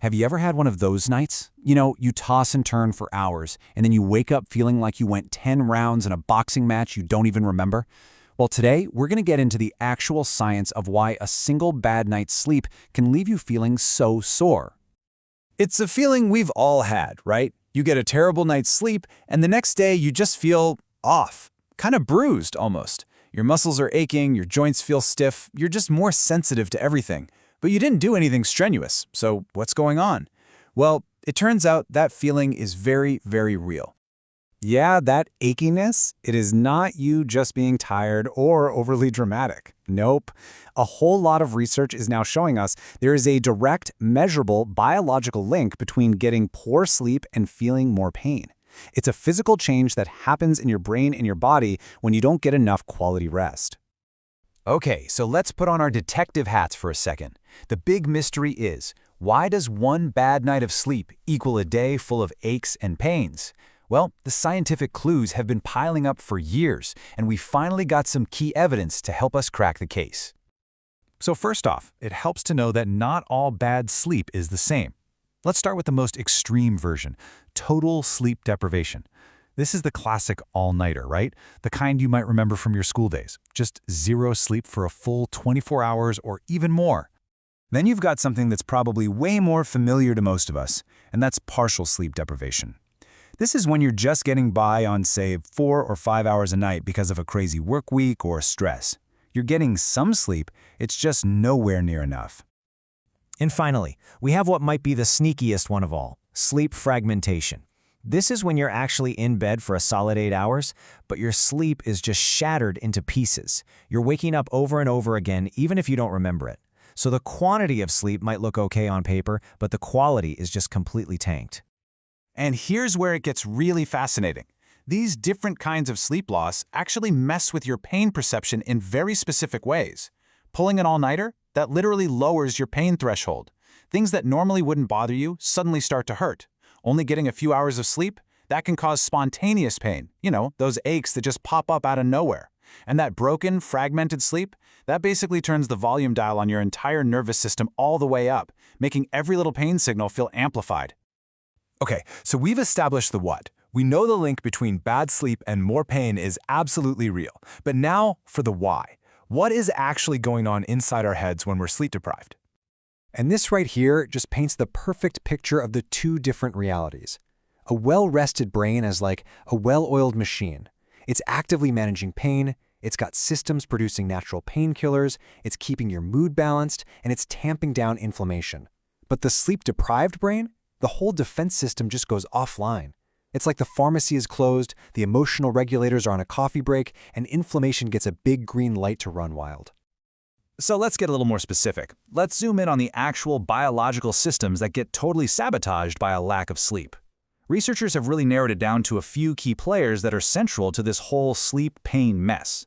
Have you ever had one of those nights? You know, you toss and turn for hours, and then you wake up feeling like you went 10 rounds in a boxing match you don't even remember? Well, today, we're going to get into the actual science of why a single bad night's sleep can leave you feeling so sore. It's a feeling we've all had, right? You get a terrible night's sleep, and the next day you just feel off, kind of bruised almost. Your muscles are aching, your joints feel stiff, you're just more sensitive to everything. But you didn't do anything strenuous, so what's going on? Well, it turns out that feeling is very, very real. Yeah, that achiness, it is not you just being tired or overly dramatic. Nope. A whole lot of research is now showing us there is a direct, measurable biological link between getting poor sleep and feeling more pain. It's a physical change that happens in your brain and your body when you don't get enough quality rest. Okay, so let's put on our detective hats for a second. The big mystery is, why does one bad night of sleep equal a day full of aches and pains? Well, the scientific clues have been piling up for years, and we finally got some key evidence to help us crack the case. So first off, it helps to know that not all bad sleep is the same. Let's start with the most extreme version, total sleep deprivation. This is the classic all-nighter, right? The kind you might remember from your school days. Just zero sleep for a full 24 hours or even more. Then you've got something that's probably way more familiar to most of us, and that's partial sleep deprivation. This is when you're just getting by on, say, 4 or 5 hours a night because of a crazy work week or stress. You're getting some sleep, it's just nowhere near enough. And finally, we have what might be the sneakiest one of all, sleep fragmentation. This is when you're actually in bed for a solid 8 hours, but your sleep is just shattered into pieces. You're waking up over and over again, even if you don't remember it. So the quantity of sleep might look okay on paper, but the quality is just completely tanked. And here's where it gets really fascinating. These different kinds of sleep loss actually mess with your pain perception in very specific ways. Pulling an all-nighter, that literally lowers your pain threshold. Things that normally wouldn't bother you suddenly start to hurt. Only getting a few hours of sleep, that can cause spontaneous pain. You know, those aches that just pop up out of nowhere. And that broken, fragmented sleep, that basically turns the volume dial on your entire nervous system all the way up, making every little pain signal feel amplified. Okay, so we've established the what. We know the link between bad sleep and more pain is absolutely real. But now for the why. What is actually going on inside our heads when we're sleep deprived? And this right here just paints the perfect picture of the two different realities. A well-rested brain is like a well-oiled machine. It's actively managing pain, it's got systems producing natural painkillers, it's keeping your mood balanced, and it's tamping down inflammation. But the sleep-deprived brain, the whole defense system just goes offline. It's like the pharmacy is closed, the emotional regulators are on a coffee break, and inflammation gets a big green light to run wild. So let's get a little more specific. Let's zoom in on the actual biological systems that get totally sabotaged by a lack of sleep. Researchers have really narrowed it down to a few key players that are central to this whole sleep-pain mess.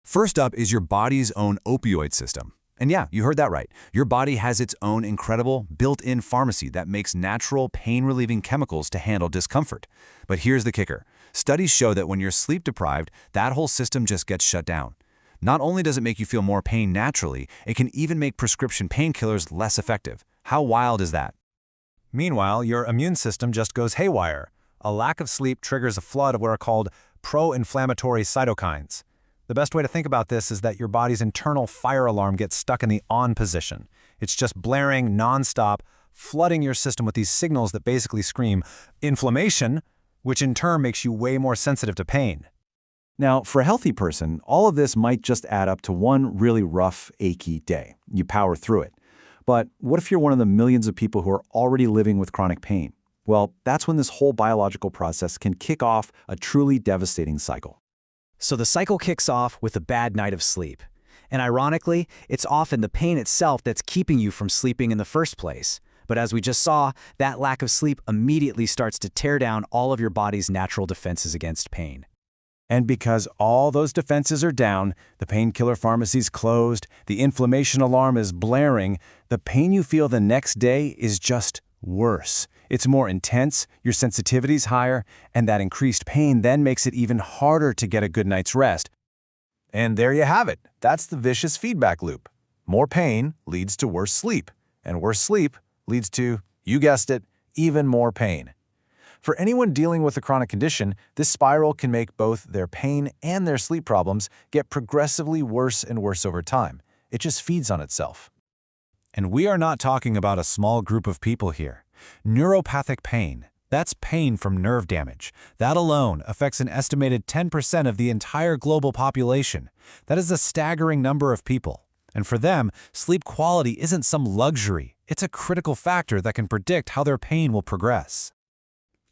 First up is your body's own opioid system. And yeah, you heard that right. Your body has its own incredible built-in pharmacy that makes natural pain-relieving chemicals to handle discomfort. But here's the kicker. Studies show that when you're sleep-deprived, that whole system just gets shut down. Not only does it make you feel more pain naturally, it can even make prescription painkillers less effective. How wild is that? Meanwhile, your immune system just goes haywire. A lack of sleep triggers a flood of what are called pro-inflammatory cytokines. The best way to think about this is that your body's internal fire alarm gets stuck in the on position. It's just blaring nonstop, flooding your system with these signals that basically scream inflammation, which in turn makes you way more sensitive to pain. Now, for a healthy person, all of this might just add up to one really rough, achy day. You power through it. But what if you're one of the millions of people who are already living with chronic pain? Well, that's when this whole biological process can kick off a truly devastating cycle. So the cycle kicks off with a bad night of sleep. And ironically, it's often the pain itself that's keeping you from sleeping in the first place. But as we just saw, that lack of sleep immediately starts to tear down all of your body's natural defenses against pain. And because all those defenses are down, the painkiller pharmacy's closed, the inflammation alarm is blaring, the pain you feel the next day is just worse. It's more intense, your sensitivity's higher, and that increased pain then makes it even harder to get a good night's rest. And there you have it. That's the vicious feedback loop. More pain leads to worse sleep, and worse sleep leads to, You guessed it, even more pain. For anyone dealing with a chronic condition, this spiral can make both their pain and their sleep problems get progressively worse and worse over time. It just feeds on itself. And we are not talking about a small group of people here. Neuropathic pain. That's pain from nerve damage. That alone affects an estimated 10% of the entire global population. That is a staggering number of people. And for them, sleep quality isn't some luxury. It's a critical factor that can predict how their pain will progress.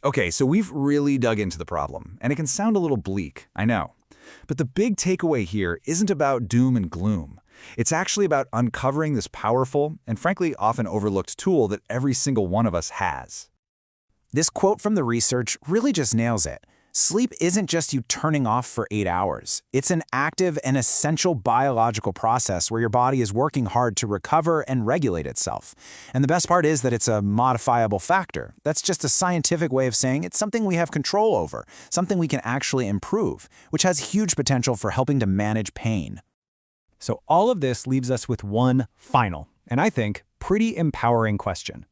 Okay, so we've really dug into the problem, and it can sound a little bleak, I know. But the big takeaway here isn't about doom and gloom. It's actually about uncovering this powerful and frankly often overlooked tool that every single one of us has. This quote from the research really just nails it. Sleep isn't just you turning off for 8 hours. It's an active and essential biological process where your body is working hard to recover and regulate itself. And the best part is that it's a modifiable factor. That's just a scientific way of saying it's something we have control over, something we can actually improve, which has huge potential for helping to manage pain. So all of this leaves us with one final, and I think pretty empowering question.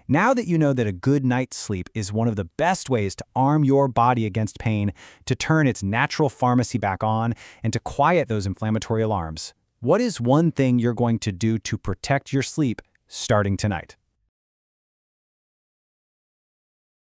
Now that you know that a good night's sleep is one of the best ways to arm your body against pain, to turn its natural pharmacy back on, and to quiet those inflammatory alarms, what is one thing you're going to do to protect your sleep starting tonight?